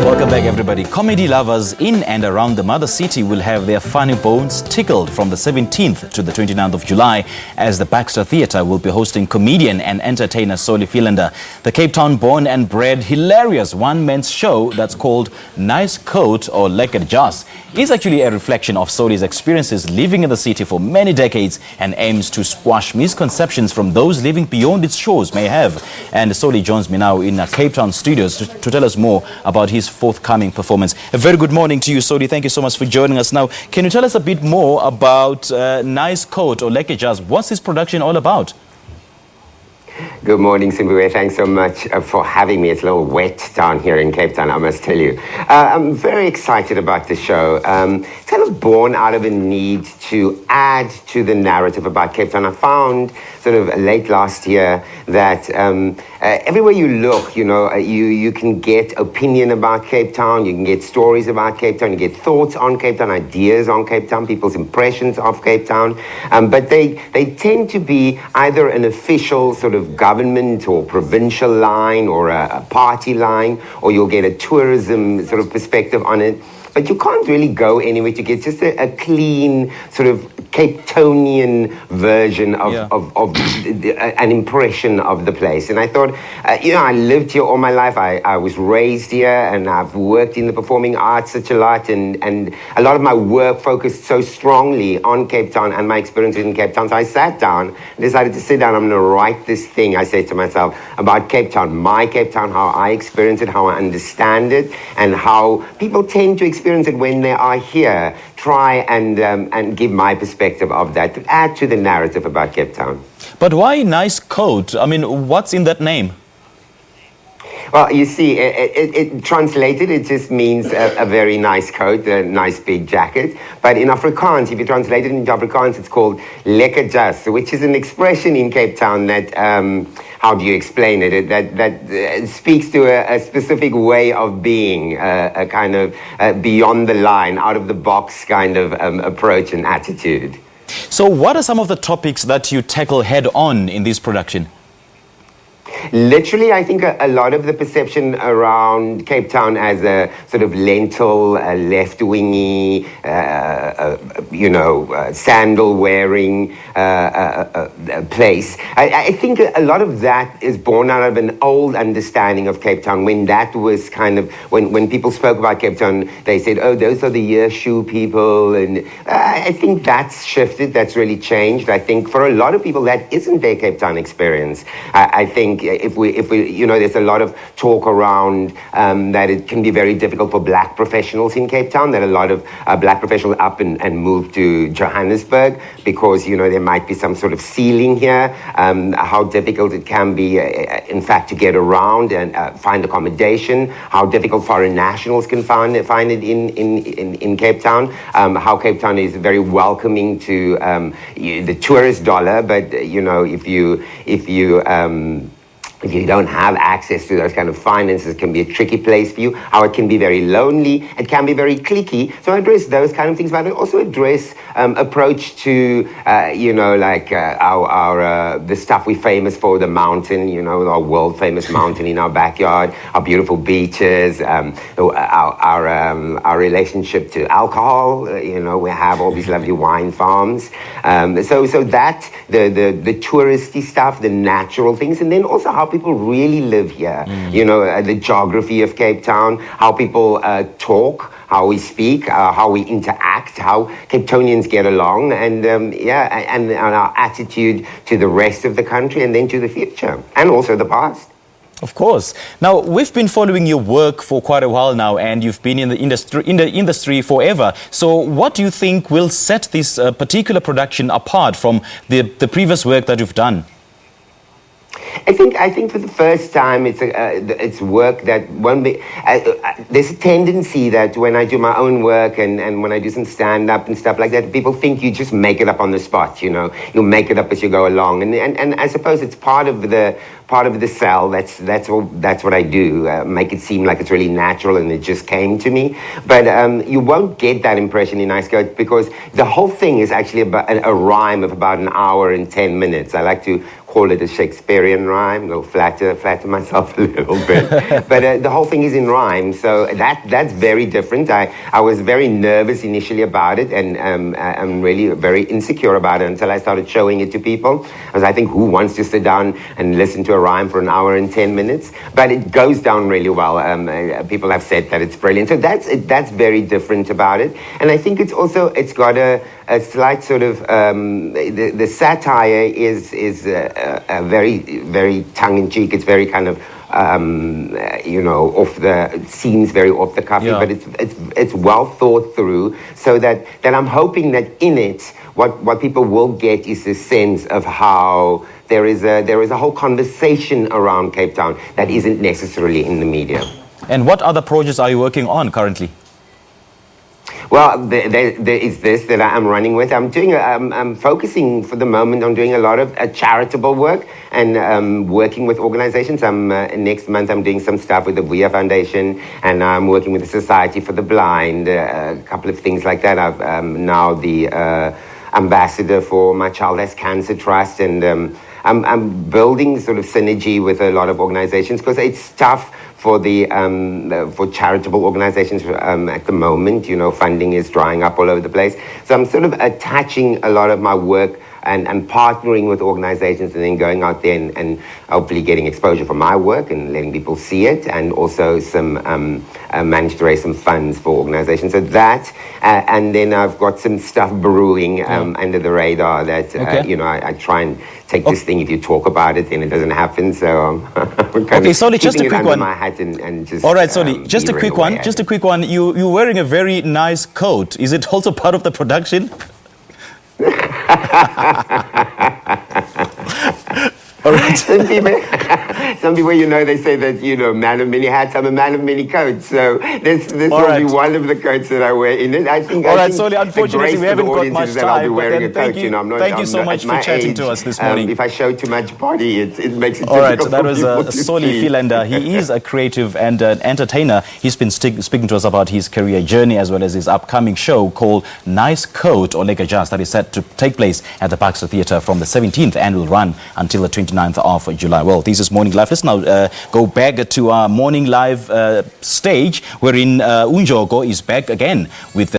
Welcome back, everybody. Comedy lovers in and around the mother city will have their funny bones tickled from the 17th to the 29th of July, as the Baxter Theatre will be hosting comedian and entertainer Soli Philander. The Cape Town born and bred hilarious one-man show that's called Nice Coat or Lekker Jas is actually a reflection of Soli's experiences living in the city for many decades and aims to squash misconceptions from those living beyond its shores may have. And Soli joins me now in our Cape Town studios to tell us more about his forthcoming performance. A very good morning to you, Soli. Thank you so much for joining us. Now, can you tell us a bit more about Nice Coat or Lekker Jas? What's this production all about? Good morning, Simbiwe. Thanks so much for having me. It's a little wet down here in Cape Town, I must tell you. I'm very excited about the show. It's kind of born out of a need to add to the narrative about Cape Town. I found sort of late last year that everywhere you look, you can get opinion about Cape Town, you can get stories about Cape Town, you get thoughts on Cape Town, ideas on Cape Town, people's impressions of Cape Town. But they tend to be either an official sort of government or provincial line or a party line, or you'll get a tourism sort of perspective on it. But you can't really go anywhere to get just a clean sort of Cape Townian version of an impression of the place. And I thought, I lived here all my life. I was raised here, and I've worked in the performing arts such a lot. And a lot of my work focused so strongly on Cape Town and my experiences in Cape Town. So I sat down, decided to sit down. I'm going to write this thing, I said to myself, about Cape Town, my Cape Town, how I experience it, how I understand it, and how people tend to experience it when they are here. Try and give my perspective of that to add to the narrative about Cape Town. But why Nice Coat? I mean, what's in that name? Well, you see, it translated, it just means a very nice coat, a nice big jacket. But in Afrikaans, if you translate it into Afrikaans, it's called Lekker Jas, which is an expression in Cape Town that, how do you explain it? That speaks to a specific way of being, a kind of beyond the line, out of the box kind of approach and attitude. So what are some of the topics that you tackle head on in this production? Literally, I think a lot of the perception around Cape Town as a sort of lentil, left-wingy, sandal-wearing place. I think a lot of that is born out of an old understanding of Cape Town. When that was kind of, when people spoke about Cape Town, they said, oh, those are the year shoe people. And I think that's shifted, that's really changed. I think for a lot of people, that isn't their Cape Town experience. I think if we, there's a lot of talk around that it can be very difficult for black professionals in Cape Town, that a lot of black professionals up and move to Johannesburg because, there might be some sort of ceiling here, how difficult it can be, in fact, to get around and find accommodation, how difficult foreign nationals can find it in Cape Town, how Cape Town is very welcoming to the tourist dollar, but, if you don't have access to those kind of finances, it can be a tricky place for you. How it can be very lonely, it can be very cliquey. So I address those kind of things, but I also address approach to, the stuff we're famous for, the mountain, our world famous mountain in our backyard, our beautiful beaches, our relationship to alcohol. We have all these lovely wine farms. So that the touristy stuff, the natural things, and then also how people really live here. The geography of Cape Town, how people talk, how we speak, how we interact, how Cape Townians get along, and our attitude to the rest of the country and then to the future, and also the past. Of course. Now, we've been following your work for quite a while now, and you've been in the industry forever. So what do you think will set this particular production apart from the previous work that you've done? I think for the first time it's work that won't be. There's a tendency that when I do my own work and when I do some stand up and stuff like that, people think you just make it up on the spot. You'll make it up as you go along, and I suppose it's part of the cell. That's what I do. Make it seem like it's really natural and it just came to me. But you won't get that impression in Nice Coat because the whole thing is actually about a rhyme of about an hour and 10 minutes. I like to call it a Shakespearean rhyme. I'll flatter myself a little bit. But the whole thing is in rhyme, so that's very different. I was very nervous initially about it, and I'm really very insecure about it until I started showing it to people. I think, who wants to sit down and listen to a rhyme for an hour and 10 minutes? But it goes down really well. People have said that it's brilliant. So that's very different about it. And I think it's got a slight sort of the satire is a very, very tongue-in-cheek. It's very kind of seems very off the cuff, but it's well thought through. So that I'm hoping that in it, what people will get is this sense of how there is a whole conversation around Cape Town that isn't necessarily in the media. And what other projects are you working on currently? Well, there is this that I'm running with. I'm focusing for the moment on doing a lot of charitable work and working with organizations. Next month I'm doing some stuff with the Via Foundation, and I'm working with the Society for the Blind, a couple of things like that. I'm now the ambassador for My Child Has Cancer Trust, and I'm building sort of synergy with a lot of organizations, because it's tough for for charitable organizations at the moment. Funding is drying up all over the place. So I'm sort of attaching a lot of my work and partnering with organizations, and then going out there and hopefully getting exposure for my work and letting people see it, and also managed to raise some funds for organizations. So that, and then I've got some stuff brewing under the radar that, I try and take this thing. If you talk about it, then it doesn't happen. So okay, Soli, just a quick one. My hat and just, all right, Soli, just a quick one. Just a quick one. You're wearing a very nice coat. Is it also part of the production? All right. Some people, they say that, man of many hats, I'm a man of many coats. So this will be one of the coats that I wear in it. I think. All right, Soli, unfortunately, we haven't got much time. I'll be wearing a coat. Thank you so much for chatting to us this morning. If I show too much body, it makes it all right, difficult. that was Soli Philander. He is a creative and an entertainer. He's been speaking to us about his career journey, as well as his upcoming show called Nice Coat or Lekker Jas, that is set to take place at the Baxter Theatre from the 17th and will run until the 29th of July. Well, this is Morning Live. Let's now go back to our Morning Live stage, wherein Unjogo is back again with